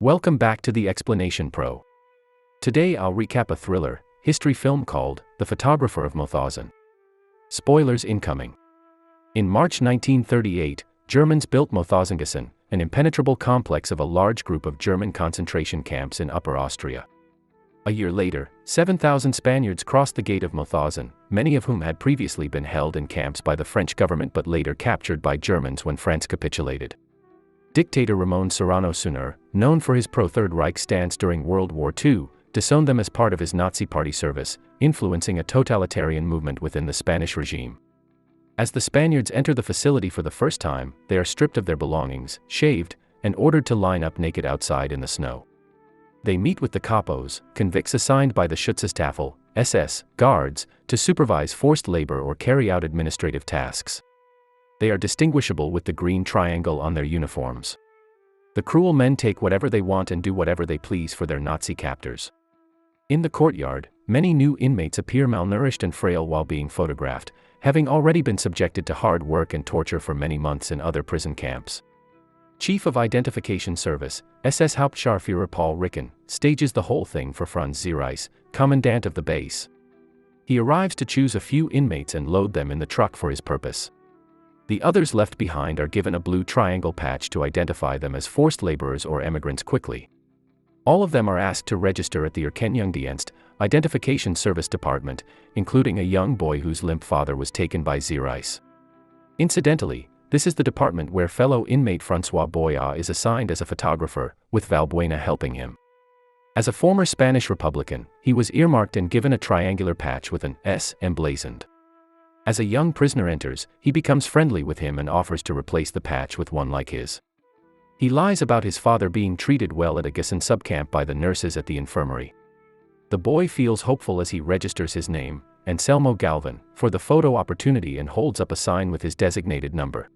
Welcome back to the Explanation Pro. Today I'll recap a thriller, history film called The Photographer of Mauthausen. Spoilers incoming. In March 1938, Germans built Mauthausen, an impenetrable complex of a large group of German concentration camps in Upper Austria. A year later, 7,000 Spaniards crossed the gate of Mauthausen, many of whom had previously been held in camps by the French government but later captured by Germans when France capitulated. Dictator Ramon Serrano Suñer, known for his pro-Third Reich stance during World War II, disowned them as part of his Nazi Party service, influencing a totalitarian movement within the Spanish regime. As the Spaniards enter the facility for the first time, they are stripped of their belongings, shaved, and ordered to line up naked outside in the snow. They meet with the capos, convicts assigned by the Schutzstaffel, SS, guards, to supervise forced labor or carry out administrative tasks. They are distinguishable with the green triangle on their uniforms. The cruel men take whatever they want and do whatever they please for their Nazi captors. In the courtyard, many new inmates appear malnourished and frail while being photographed, having already been subjected to hard work and torture for many months in other prison camps. Chief of Identification Service, SS Hauptscharführer Paul Ricken, stages the whole thing for Franz Zierreis, commandant of the base. He arrives to choose a few inmates and load them in the truck for his purpose. The others left behind are given a blue triangle patch to identify them as forced laborers or emigrants quickly. All of them are asked to register at the Erkennungsdienst, Identification Service Department, including a young boy whose limp father was taken by Zierreis. Incidentally, this is the department where fellow inmate François Boya is assigned as a photographer, with Valbuena helping him. As a former Spanish Republican, he was earmarked and given a triangular patch with an S emblazoned. As a young prisoner enters, he becomes friendly with him and offers to replace the patch with one like his. He lies about his father being treated well at a Gießen subcamp by the nurses at the infirmary. The boy feels hopeful as he registers his name, Anselmo Galvin, for the photo opportunity and holds up a sign with his designated number.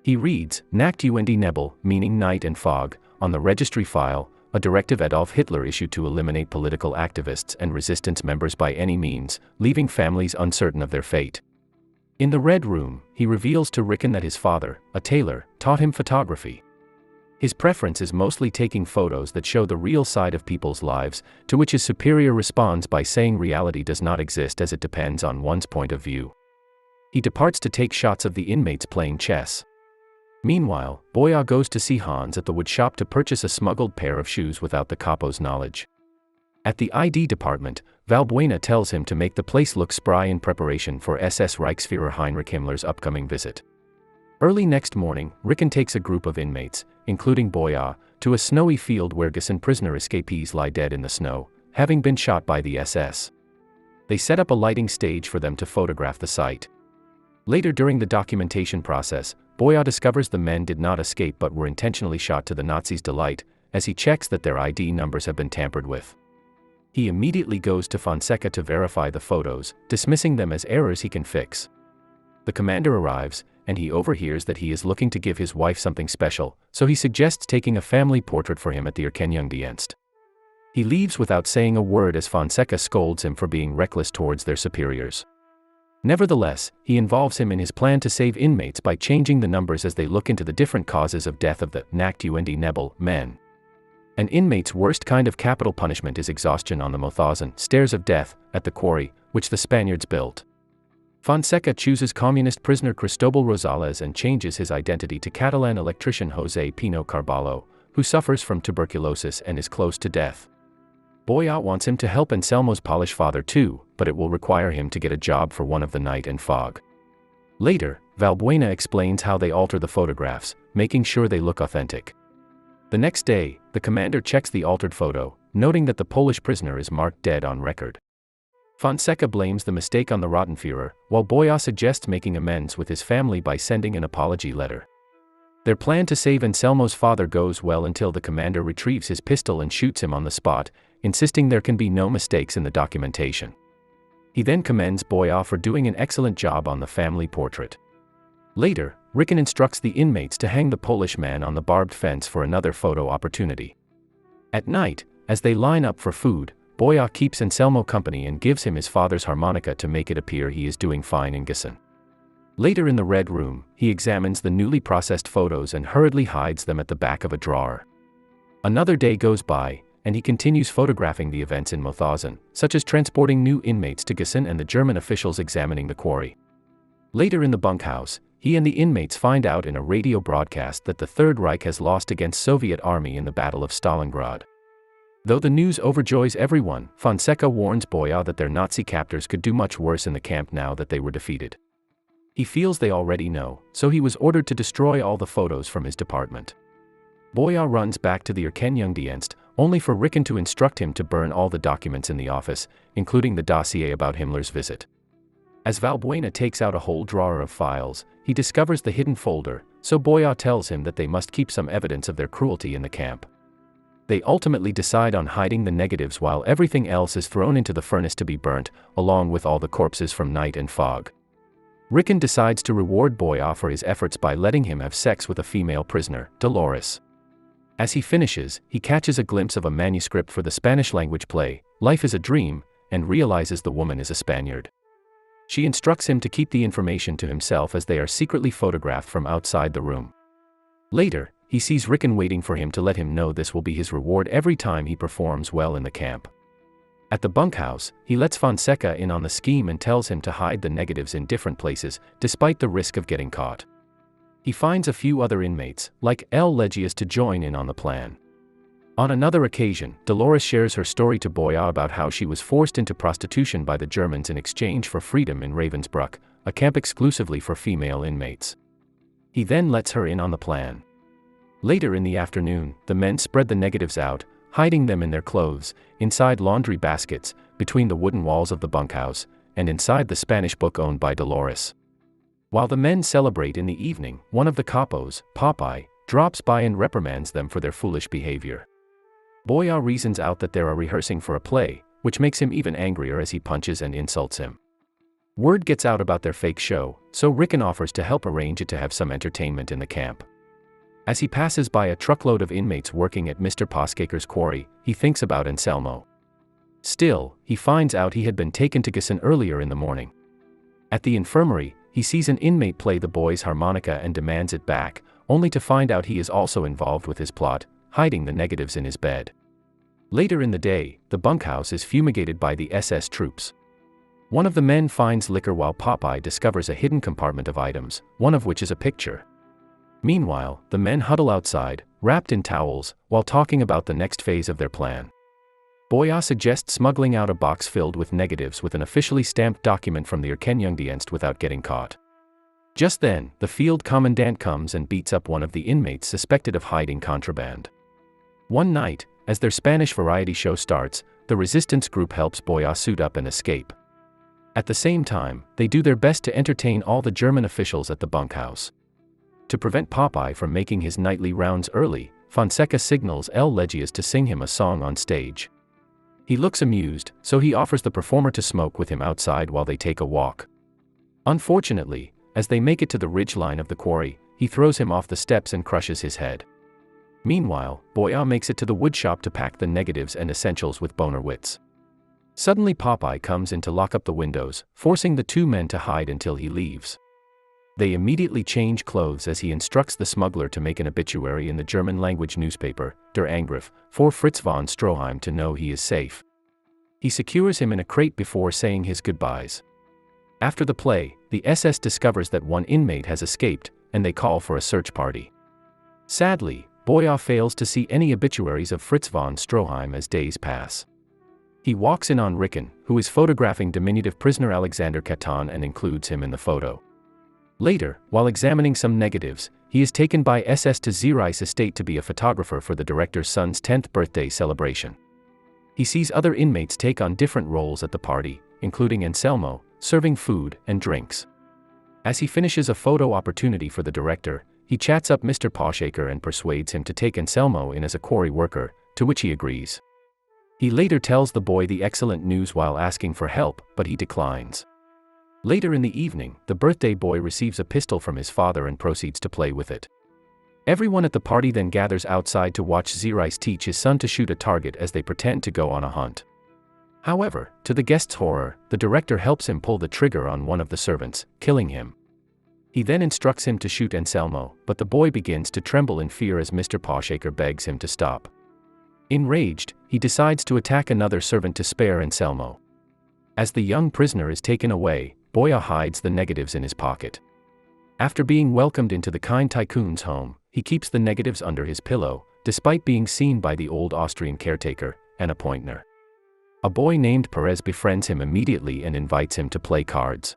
He reads, Nacht und Nebel, meaning night and fog, on the registry file, a directive Adolf Hitler issued to eliminate political activists and resistance members by any means, leaving families uncertain of their fate. In the Red Room, he reveals to Ricken that his father, a tailor, taught him photography. His preference is mostly taking photos that show the real side of people's lives, to which his superior responds by saying reality does not exist as it depends on one's point of view. He departs to take shots of the inmates playing chess. Meanwhile, Boya goes to see Hans at the wood shop to purchase a smuggled pair of shoes without the capo's knowledge. At the ID department, Valbuena tells him to make the place look spry in preparation for SS Reichsführer Heinrich Himmler's upcoming visit. Early next morning, Ricken takes a group of inmates, including Boya, to a snowy field where Gießen prisoner escapees lie dead in the snow, having been shot by the SS. They set up a lighting stage for them to photograph the site. Later during the documentation process, Boya discovers the men did not escape but were intentionally shot to the Nazis' delight, as he checks that their ID numbers have been tampered with. He immediately goes to Fonseca to verify the photos, dismissing them as errors he can fix. The commander arrives, and he overhears that he is looking to give his wife something special, so he suggests taking a family portrait for him at the Erkennungsdienst. He leaves without saying a word as Fonseca scolds him for being reckless towards their superiors. Nevertheless, he involves him in his plan to save inmates by changing the numbers as they look into the different causes of death of the Nacht und Nebel men. An inmate's worst kind of capital punishment is exhaustion on the Mauthausen stairs of death, at the quarry, which the Spaniards built. Fonseca chooses communist prisoner Cristobal Rosales and changes his identity to Catalan electrician José Pino Carballo, who suffers from tuberculosis and is close to death. Boya wants him to help Anselmo's Polish father too, but it will require him to get a job for one of the night and fog. Later, Valbuena explains how they alter the photographs, making sure they look authentic. The next day, the commander checks the altered photo, noting that the Polish prisoner is marked dead on record. Fonseca blames the mistake on the Rottenführer, while Boya suggests making amends with his family by sending an apology letter. Their plan to save Anselmo's father goes well until the commander retrieves his pistol and shoots him on the spot, insisting there can be no mistakes in the documentation. He then commends Boya for doing an excellent job on the family portrait. Later, Ricken instructs the inmates to hang the Polish man on the barbed fence for another photo opportunity. At night, as they line up for food, Boya keeps Anselmo company and gives him his father's harmonica to make it appear he is doing fine in Gießen. Later in the Red Room, he examines the newly processed photos and hurriedly hides them at the back of a drawer. Another day goes by, and he continues photographing the events in Mauthausen, such as transporting new inmates to Gießen and the German officials examining the quarry. Later in the bunkhouse, he and the inmates find out in a radio broadcast that the Third Reich has lost against Soviet army in the Battle of Stalingrad. Though the news overjoys everyone, Fonseca warns Boya that their Nazi captors could do much worse in the camp now that they were defeated. He feels they already know, so he was ordered to destroy all the photos from his department. Boya runs back to the Erkennungsdienst, only for Ricken to instruct him to burn all the documents in the office, including the dossier about Himmler's visit. As Valbuena takes out a whole drawer of files, he discovers the hidden folder, so Boya tells him that they must keep some evidence of their cruelty in the camp. They ultimately decide on hiding the negatives while everything else is thrown into the furnace to be burnt, along with all the corpses from Night and Fog. Ricken decides to reward Boya for his efforts by letting him have sex with a female prisoner, Dolores. As he finishes, he catches a glimpse of a manuscript for the Spanish-language play, Life is a Dream, and realizes the woman is a Spaniard. She instructs him to keep the information to himself as they are secretly photographed from outside the room. Later, he sees Ricken waiting for him to let him know this will be his reward every time he performs well in the camp. At the bunkhouse, he lets Fonseca in on the scheme and tells him to hide the negatives in different places, despite the risk of getting caught. He finds a few other inmates, like L. Legius, to join in on the plan. On another occasion, Dolores shares her story to Boya about how she was forced into prostitution by the Germans in exchange for freedom in Ravensbrück, a camp exclusively for female inmates. He then lets her in on the plan. Later in the afternoon, the men spread the negatives out, hiding them in their clothes, inside laundry baskets, between the wooden walls of the bunkhouse, and inside the Spanish book owned by Dolores. While the men celebrate in the evening, one of the capos, Popeye, drops by and reprimands them for their foolish behavior. Boya reasons out that they are rehearsing for a play, which makes him even angrier as he punches and insults him. Word gets out about their fake show, so Ricken offers to help arrange it to have some entertainment in the camp. As he passes by a truckload of inmates working at Mr. Poscaker's quarry, he thinks about Anselmo. Still, he finds out he had been taken to Gießen earlier in the morning. At the infirmary, he sees an inmate play the boy's harmonica and demands it back, only to find out he is also involved with his plot, hiding the negatives in his bed. Later in the day, the bunkhouse is fumigated by the SS troops. One of the men finds liquor while Popeye discovers a hidden compartment of items, one of which is a picture. Meanwhile, the men huddle outside, wrapped in towels, while talking about the next phase of their plan. Boya suggests smuggling out a box filled with negatives with an officially stamped document from the Erkennungsdienst without getting caught. Just then, the field commandant comes and beats up one of the inmates suspected of hiding contraband. One night, as their Spanish variety show starts, the resistance group helps Boya suit up and escape. At the same time, they do their best to entertain all the German officials at the bunkhouse. To prevent Popeye from making his nightly rounds early, Fonseca signals L. Legius to sing him a song on stage. He looks amused, so he offers the performer to smoke with him outside while they take a walk. Unfortunately, as they make it to the ridge line of the quarry, he throws him off the steps and crushes his head. Meanwhile, Boya makes it to the woodshop to pack the negatives and essentials with Bonnerwitz. Suddenly Popeye comes in to lock up the windows, forcing the two men to hide until he leaves. They immediately change clothes as he instructs the smuggler to make an obituary in the German-language newspaper, Der Angriff, for Fritz von Stroheim to know he is safe. He secures him in a crate before saying his goodbyes. After the play, the SS discovers that one inmate has escaped, and they call for a search party. Sadly, Boya fails to see any obituaries of Fritz von Stroheim as days pass. He walks in on Ricken, who is photographing diminutive prisoner Alexander Catan and includes him in the photo. Later, while examining some negatives, he is taken by SS to Zierreis estate to be a photographer for the director's son's 10th birthday celebration. He sees other inmates take on different roles at the party, including Anselmo, serving food and drinks. As he finishes a photo opportunity for the director, he chats up Mr. Poscaker and persuades him to take Anselmo in as a quarry worker, to which he agrees. He later tells the boy the excellent news while asking for help, but he declines. Later in the evening, the birthday boy receives a pistol from his father and proceeds to play with it. Everyone at the party then gathers outside to watch Zierreis teach his son to shoot a target as they pretend to go on a hunt. However, to the guests' horror, the director helps him pull the trigger on one of the servants, killing him. He then instructs him to shoot Anselmo, but the boy begins to tremble in fear as Mr. Poscaker begs him to stop. Enraged, he decides to attack another servant to spare Anselmo. As the young prisoner is taken away, Boya hides the negatives in his pocket. After being welcomed into the kind tycoon's home, he keeps the negatives under his pillow, despite being seen by the old Austrian caretaker, Anna Pointner. A boy named Perez befriends him immediately and invites him to play cards.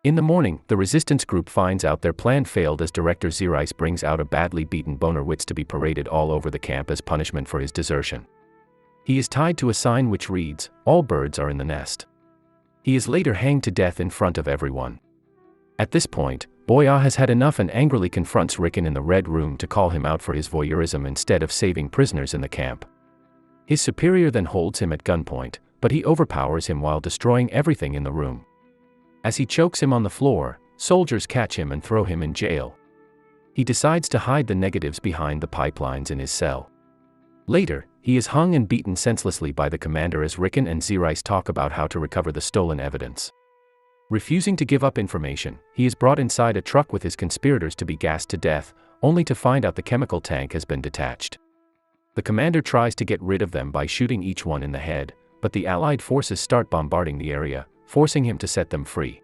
In the morning, the resistance group finds out their plan failed as Director Zereis brings out a badly beaten Bonnerwitz to be paraded all over the camp as punishment for his desertion. He is tied to a sign which reads, "All birds are in the nest." He is later hanged to death in front of everyone. At this point, Boya has had enough and angrily confronts Ricken in the Red Room to call him out for his voyeurism instead of saving prisoners in the camp. His superior then holds him at gunpoint, but he overpowers him while destroying everything in the room. As he chokes him on the floor, soldiers catch him and throw him in jail. He decides to hide the negatives behind the pipelines in his cell. Later, he is hung and beaten senselessly by the commander as Ricken and Zereis talk about how to recover the stolen evidence. Refusing to give up information, he is brought inside a truck with his conspirators to be gassed to death, only to find out the chemical tank has been detached. The commander tries to get rid of them by shooting each one in the head, but the Allied forces start bombarding the area, forcing him to set them free.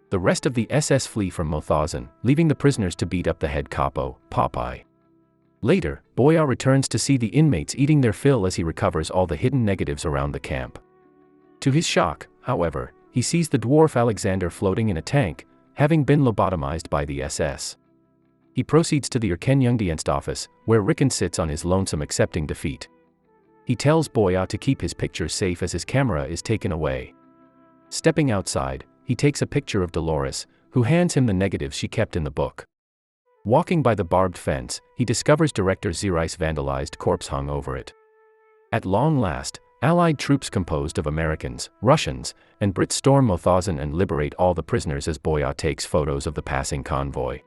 The rest of the SS flee from Mauthausen, leaving the prisoners to beat up the head capo, Popeye. Later, Boya returns to see the inmates eating their fill as he recovers all the hidden negatives around the camp. To his shock, however, he sees the dwarf Alexander floating in a tank, having been lobotomized by the SS. He proceeds to the Erkennungsdienst office, where Ricken sits on his lonesome accepting defeat. He tells Boya to keep his picture safe as his camera is taken away. Stepping outside, he takes a picture of Dolores, who hands him the negatives she kept in the book. Walking by the barbed fence, he discovers Director Zereis' vandalized corpse hung over it. At long last, Allied troops composed of Americans, Russians, and Brits storm Mauthausen and liberate all the prisoners as Boya takes photos of the passing convoy.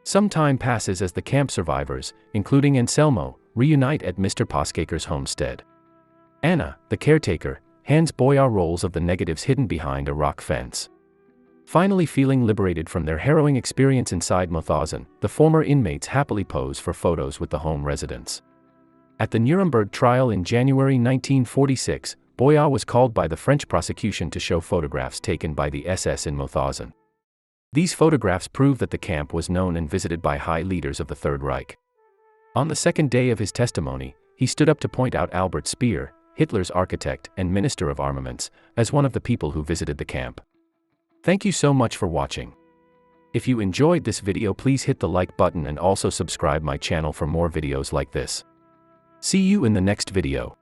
Some time passes as the camp survivors, including Anselmo, reunite at Mr. Poscaker's homestead. Anna, the caretaker, hands Boya rolls of the negatives hidden behind a rock fence. Finally feeling liberated from their harrowing experience inside Mauthausen, the former inmates happily pose for photos with the home residents. At the Nuremberg trial in January 1946, Boya was called by the French prosecution to show photographs taken by the SS in Mauthausen. These photographs prove that the camp was known and visited by high leaders of the Third Reich. On the second day of his testimony, he stood up to point out Albert Speer, Hitler's architect and Minister of Armaments, as one of the people who visited the camp. Thank you so much for watching. If you enjoyed this video, please hit the like button and also subscribe my channel for more videos like this. See you in the next video.